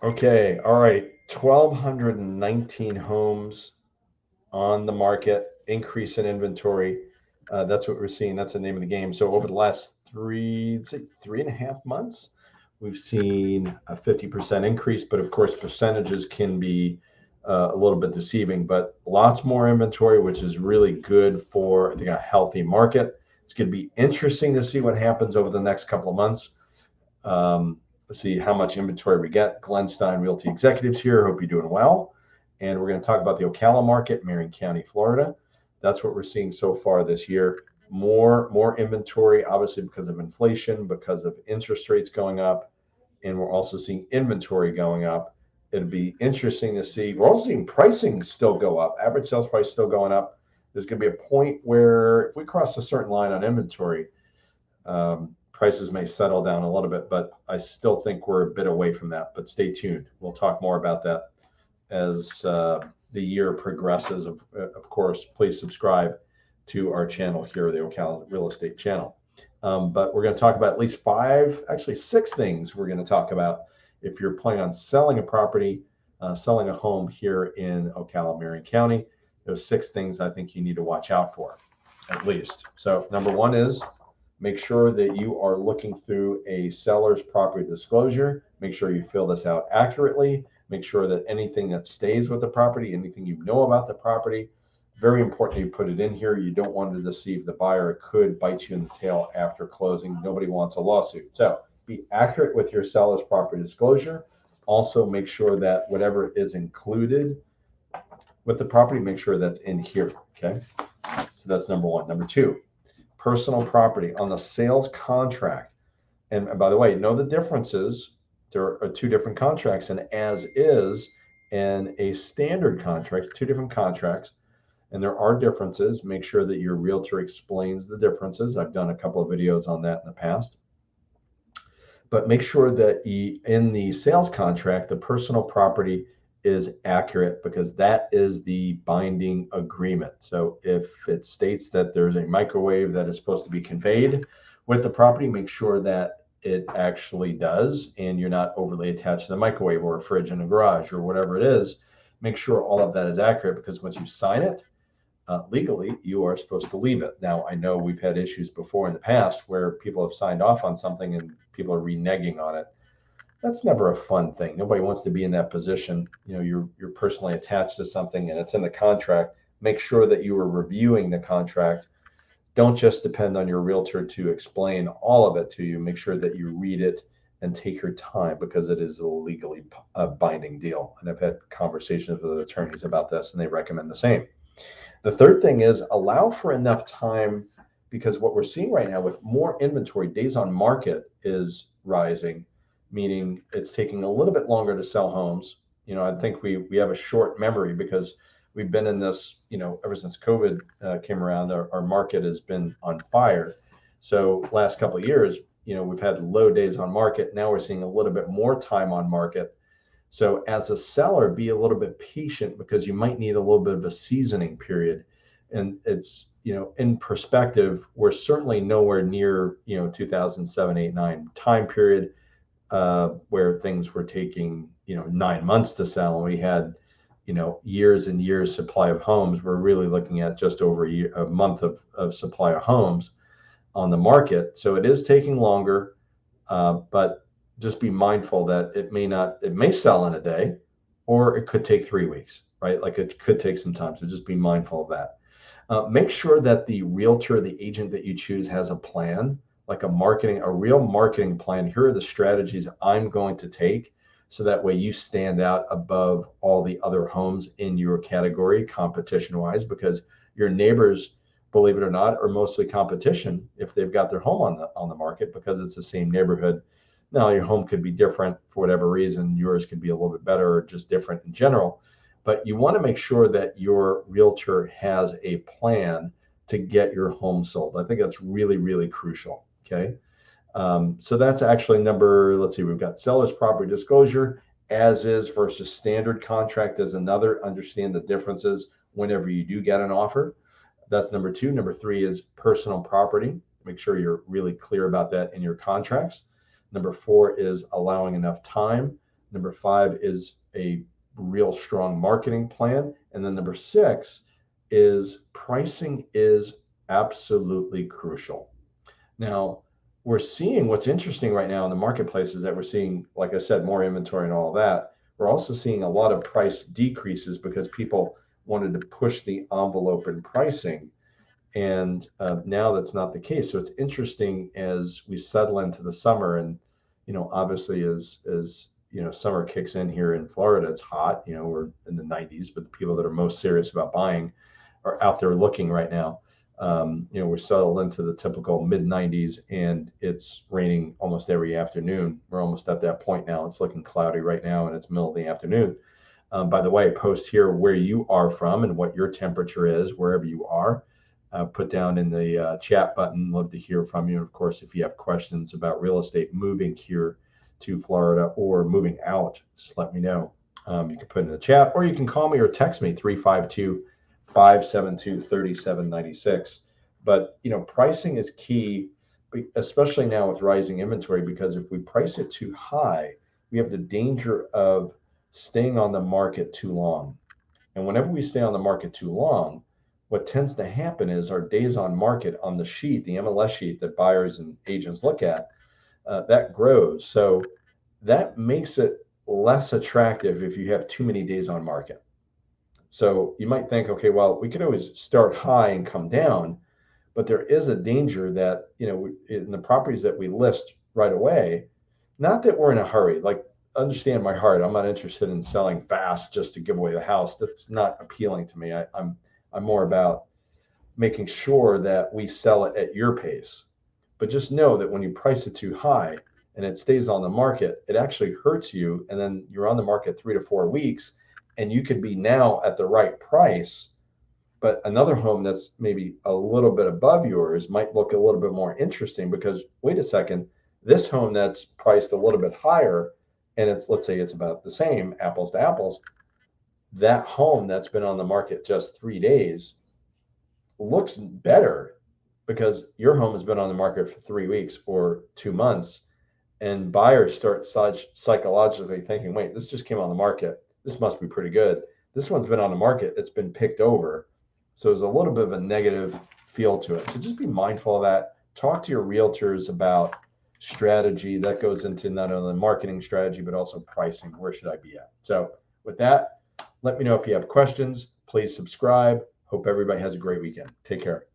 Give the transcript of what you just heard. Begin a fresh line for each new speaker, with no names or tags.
Okay, all right. 1,219 homes on the market, increase in inventory. That's what we're seeing. That's the name of the game. So over the last say 3.5 months, we've seen a 50% increase. But of course, percentages can be a little bit deceiving. But lots more inventory, which is really good for I think a healthy market. It's going to be interesting to see what happens over the next couple of months. Let's see how much inventory we get. Glenn Stein, Realty Executives here. Hope you're doing well. And we're going to talk about the Ocala market, Marion County, Florida. That's what we're seeing so far this year. More inventory, obviously because of inflation, because of interest rates going up, and we're also seeing inventory going up. It'll be interesting to see. We're also seeing pricing still go up. Average sales price still going up. There's going to be a point where if we cross a certain line on inventory, prices may settle down a little bit, but I still think we're a bit away from that. But stay tuned. We'll talk more about that as the year progresses. Of course, please subscribe to our channel here, the Ocala Real Estate Channel. But we're going to talk about at least five, actually six things we're going to talk about if you're planning on selling a property, selling a home here in Ocala, Marion County. There's six things I think you need to watch out for, at least. So number one is make sure that you are looking through a seller's property disclosure. Make sure you fill this out accurately. Make sure that anything that stays with the property, anything you know about the property, very important you put it in here. You don't want to deceive the buyer. It could bite you in the tail after closing. Nobody wants a lawsuit. So be accurate with your seller's property disclosure. Also, make sure that whatever is included with the property, make sure that's in here. Okay. So that's number one. Number two, personal property on the sales contract. And by the way, know the differences. There are two different contracts, and as is and a standard contract, two different contracts, and there are differences. Make sure that your realtor explains the differences. I've done a couple of videos on that in the past. But make sure that in the sales contract, the personal property is accurate because that is the binding agreement. So if it states that there's a microwave that is supposed to be conveyed with the property, make sure that it actually does and you're not overly attached to the microwave or a fridge in a garage or whatever it is. Make sure all of that is accurate because once you sign it, legally, you are supposed to leave it. Now, I know we've had issues before in the past where people have signed off on something and people are reneging on it. That's never a fun thing. Nobody wants to be in that position. You know, you're personally attached to something and it's in the contract. Make sure that you are reviewing the contract. Don't just depend on your realtor to explain all of it to you. Make sure that you read it and take your time because it is a legally binding deal. And I've had conversations with attorneys about this and they recommend the same. The third thing is allow for enough time because what we're seeing right now with more inventory, days on market is rising, meaning it's taking a little bit longer to sell homes. You know, I think we have a short memory because we've been in this, you know, ever since COVID came around, our market has been on fire. So last couple of years, you know, we've had low days on market. Now we're seeing a little bit more time on market. So as a seller, be a little bit patient because you might need a little bit of a seasoning period. And it's, you know, in perspective, we're certainly nowhere near, you know, 2007, 8, 9 time period where things were taking, you know, 9 months to sell. And we had, you know, years and years supply of homes. We're really looking at just over a month of supply of homes on the market. So it is taking longer, but just be mindful that it may sell in a day, or it could take 3 weeks, right? Like it could take some time. So just be mindful of that. Make sure that the realtor, the agent that you choose has a plan, like a real marketing plan. Here are the strategies I'm going to take. So that way you stand out above all the other homes in your category competition wise, because your neighbors, believe it or not, are mostly competition if they've got their home on the market because it's the same neighborhood. Now your home could be different for whatever reason. Yours could be a little bit better or just different in general. But you want to make sure that your realtor has a plan to get your home sold. I think that's really, really crucial. Okay. So that's actually let's see, we've got seller's property disclosure, as is versus standard contract is another. Understand the differences whenever you do get an offer. That's number two. Number three is personal property. Make sure you're really clear about that in your contracts. Number four is allowing enough time Number 5 is a real strong marketing plan. And then number 6 is pricing is absolutely crucial. Now, we're seeing what's interesting right now in the marketplace is that we're seeing, like I said, more inventory and all of that. We're also seeing a lot of price decreases because people wanted to push the envelope in pricing. And now that's not the case. So it's interesting as we settle into the summer, and obviously as summer kicks in here in Florida, it's hot. We're in the 90s, but the people that are most serious about buying are out there looking right now. We're settled into the typical mid 90s, and it's raining almost every afternoon. We're almost at that point now. It's looking cloudy right now, and it's middle of the afternoon. By the way, post here where you are from and what your temperature is, wherever you are. Put down in the chat button. Love to hear from you. Of course, if you have questions about real estate moving here to Florida or moving out, just let me know. You can put in the chat, or you can call me or text me 352-572-3796. But pricing is key, especially now with rising inventory, because if we price it too high, we have the danger of staying on the market too long. And whenever we stay on the market too long, what tends to happen is our days on market on the sheet, the MLS sheet that buyers and agents look at, that grows. So that makes it less attractive if you have too many days on market. So you might think, okay, well, we could always start high and come down, but there is a danger that, in the properties that we list right away, not that we're in a hurry, like understand my heart. I'm not interested in selling fast just to give away the house. That's not appealing to me. I'm more about making sure that we sell it at your pace. But just know that when you price it too high and it stays on the market, it actually hurts you. And then you're on the market 3 to 4 weeks, and you could be now at the right price, but another home that's maybe a little bit above yours might look a little bit more interesting because, wait a second, this home that's priced a little bit higher, and let's say it's about the same, apples to apples, that home that's been on the market just 3 days looks better because your home has been on the market for 3 weeks or 2 months, and buyers start psychologically thinking, wait, this just came on the market, this must be pretty good. This one's been on the market, it's been picked over. So there's a little bit of a negative feel to it. So just be mindful of that. Talk to your realtors about strategy. That goes into not only marketing strategy, but also pricing. Where should I be at? So with that, let me know if you have questions. Please subscribe. Hope everybody has a great weekend. Take care.